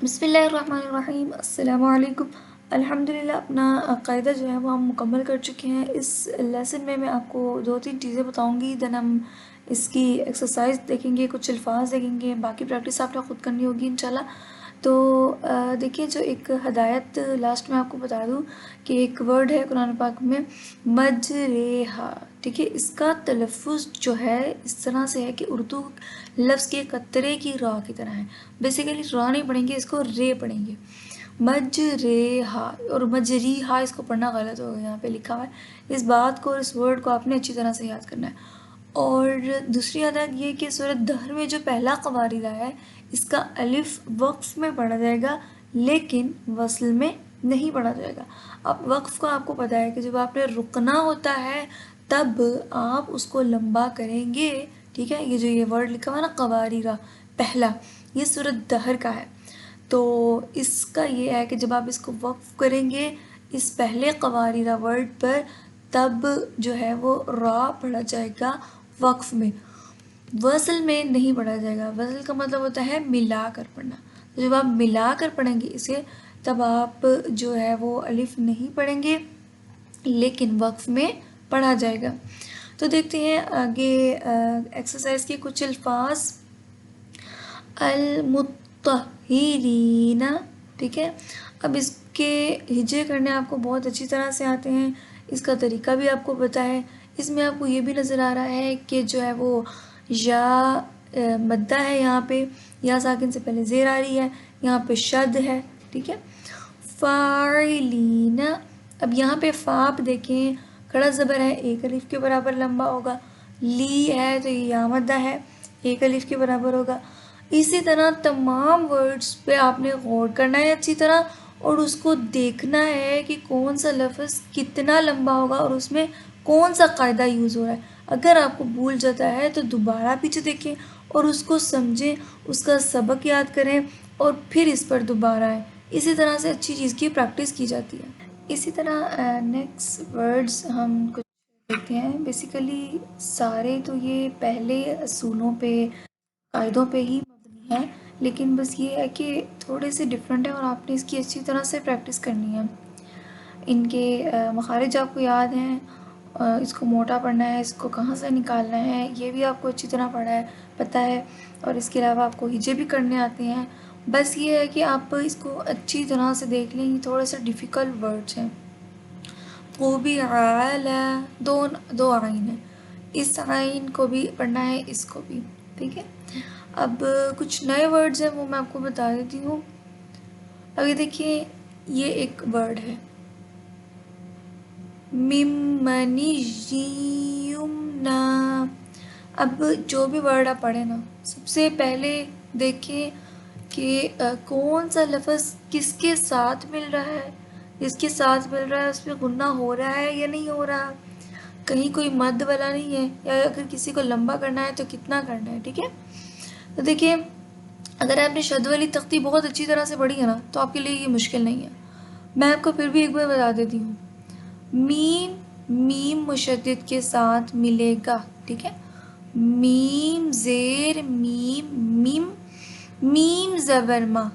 بسم اللہ الرحمن الرحیم، السلام علیکم۔ الحمدللہ اپنا قاعدہ جو ہے وہ ہم مکمل کر چکے ہیں۔ اس لیسن میں آپ کو 2-3 چیزیں بتاؤں گی، دین ہم اس کی ایکسرسائز دیکھیں گے، کچھ الفاظ دیکھیں گے، باقی پریکٹس آپ نے خود کرنی ہوگی انشاءاللہ۔ تو دیکھیے، جو ایک ہدایت لاسٹ میں آپ کو بتا دوں کہ ایک ورڈ ہے قرآن پاک میں مجریہا، ٹھیک ہے۔ اس کا تلفظ جو ہے اس طرح سے ہے کہ اردو لفظ کے قطرے کی را کی طرح ہے۔ بیسیکلی را نہیں پڑھیں گے، اس کو رے پڑھیں گے، مجریہا۔ اور مجریہا اس کو پڑھنا غلط ہوگا، یہاں پہ لکھا ہوا ہے۔ اس بات کو اور اس ورڈ کو آپ نے اچھی طرح سے یاد کرنا ہے۔ اور دوسری ہدایت یہ کہ سورۃ دہر میں جو پہلا قواریدہ ہے اس کا الف وقف میں پڑھا جائے گا، لیکن وصل میں نہیں پڑھا جائے گا۔ اب وقف کو آپ کو پتہ ہے کہ جب آپ نے رکنا ہوتا ہے تب آپ اس کو لمبا کریں گے، ٹھیک ہے۔ یہ جو یہ ورڈ لکھا ہوا ہے نا قواریدہ پہلا، یہ سورۃ دہر کا ہے۔ تو اس کا یہ ہے کہ جب آپ اس کو وقف کریں گے اس پہلے قواریدہ ورڈ پر، تب جو ہے وہ را پڑھا جائے گا وقف میں، وصل میں نہیں پڑھا جائے گا۔ وصل کا مطلب ہوتا ہے ملا کر پڑھنا۔ جب آپ ملا کر پڑھیں گے اسے، تب آپ جو ہے وہ الف نہیں پڑھیں گے، لیکن وقف میں پڑھا جائے گا۔ تو دیکھتے ہیں آگے ایکسرسائز کے کچھ الفاظ۔ المطہرین، ٹھیک ہے۔ اب اس کے ہجے کرنے آپ کو بہت اچھی طرح سے آتے ہیں، اس کا طریقہ بھی آپ کو پتہ ہے۔ اس میں آپ کو یہ بھی نظر آ رہا ہے کہ جو ہے وہ یا مدہ ہے، یہاں پہ یا ساکن سے پہلے زیر آ رہی ہے، یہاں پہ شد ہے، ٹھیک ہے۔ فاعلین، اب یہاں پہ فاپ دیکھیں، کھڑا زبر ہے، ایک الف کے برابر لمبا ہوگا۔ لی ہے تو یہ یا مدہ ہے، ایک الف کے برابر ہوگا۔ اسی طرح تمام ورڈز پہ آپ نے غور کرنا ہے اچھی طرح، اور اس کو دیکھنا ہے کہ کون سا لفظ کتنا لمبا ہوگا اور اس میں کون سا قاعدہ یوز ہو رہا ہے۔ اگر آپ کو بھول جاتا ہے تو دوبارہ پیچھے دیکھیں اور اس کو سمجھیں، اس کا سبق یاد کریں اور پھر اس پر دوبارہ آئیں۔ اسی طرح سے اچھی چیز کی پریکٹس کی جاتی ہے۔ اسی طرح نیکسٹ ورڈز ہم کچھ دیکھتے ہیں۔ بیسیکلی سارے تو یہ پہلے اصولوں پہ، قاعدوں پہ ہی مبنی ہے، لیکن بس یہ ہے کہ تھوڑے سے ڈفرینٹ ہے اور آپ نے اس کی اچھی طرح سے پریکٹس کرنی ہے۔ ان کے مخارج آپ کو یاد ہیں، اس کو موٹا پڑھنا ہے، اس کو کہاں سے نکالنا ہے یہ بھی آپ کو اچھی طرح پتہ ہے، اور اس کے علاوہ آپ کو ہجے بھی کرنے آتے ہیں۔ بس یہ ہے کہ آپ اس کو اچھی طرح سے دیکھ لیں، یہ تھوڑے سے ڈیفیکلٹ ورڈز ہیں۔ دو آئین ہیں، اس آئین کو بھی پڑھنا ہے، اس کو بھی، ٹھیک ہے۔ اب کچھ نئے ورڈز ہیں وہ میں آپ کو بتا دیتی ہوں۔ ابھی دیکھیے، یہ ایک ورڈ ہے ممنی یمنا۔ اب جو بھی ورڈ آپ پڑھیں نا، سب سے پہلے دیکھیں کہ کون سا لفظ کس کے ساتھ مل رہا ہے۔ جس کے ساتھ مل رہا ہے اس میں غنہ ہو رہا ہے یا نہیں ہو رہا، کہیں کوئی مد والا نہیں ہے، یا اگر کسی کو لمبا کرنا ہے تو کتنا کرنا ہے، ٹھیک ہے۔ تو دیکھیے، اگر آپ نے شد والی تختی بہت اچھی طرح سے پڑھی ہے نا تو آپ کے لیے یہ مشکل نہیں ہے۔ میں آپ کو پھر بھی ایک بار بتا دیتی ہوں۔ میم مشدد کے ساتھ ملے گا، ٹھیک ہے۔ میم زیر میم، میم، میم زبر ما،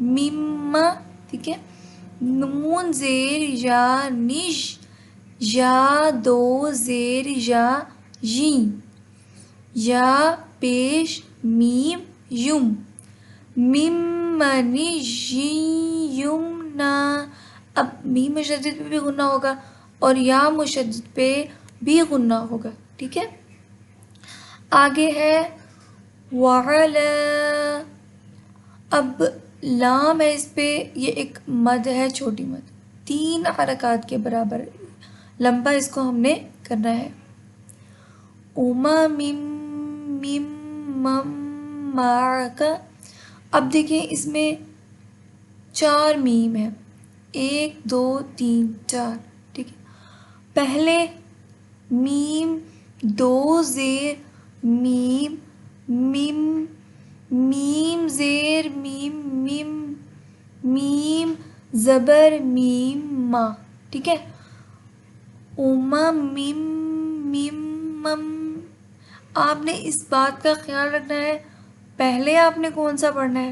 مما، ٹھیک ہے۔ نون زیر یا نش، یا دو زیر یا ین، یا پیش میم یم، ممنی یمنا۔ اب میم مشدد پہ بھی غنہ ہوگا اور یا مشدد پہ بھی غنہ ہوگا، ٹھیک ہے۔ آگے ہے وعلا۔ اب لام ہے، اس پہ یہ ایک مد ہے، چھوٹی مد، 3 حرکات کے برابر لمبا اس کو ہم نے کرنا ہے۔ مم معک۔ اب دیکھیں اس میں 4 میم ہے، 1 2 3 4، ٹھیک ہے۔ پہلے میم 2 زیر میم، میم، میم زیر میم، میم، میم زبر میم ما، ٹھیک ہے۔ میم مم۔ آپ نے اس بات کا خیال رکھنا ہے، پہلے آپ نے کون سا پڑھنا ہے،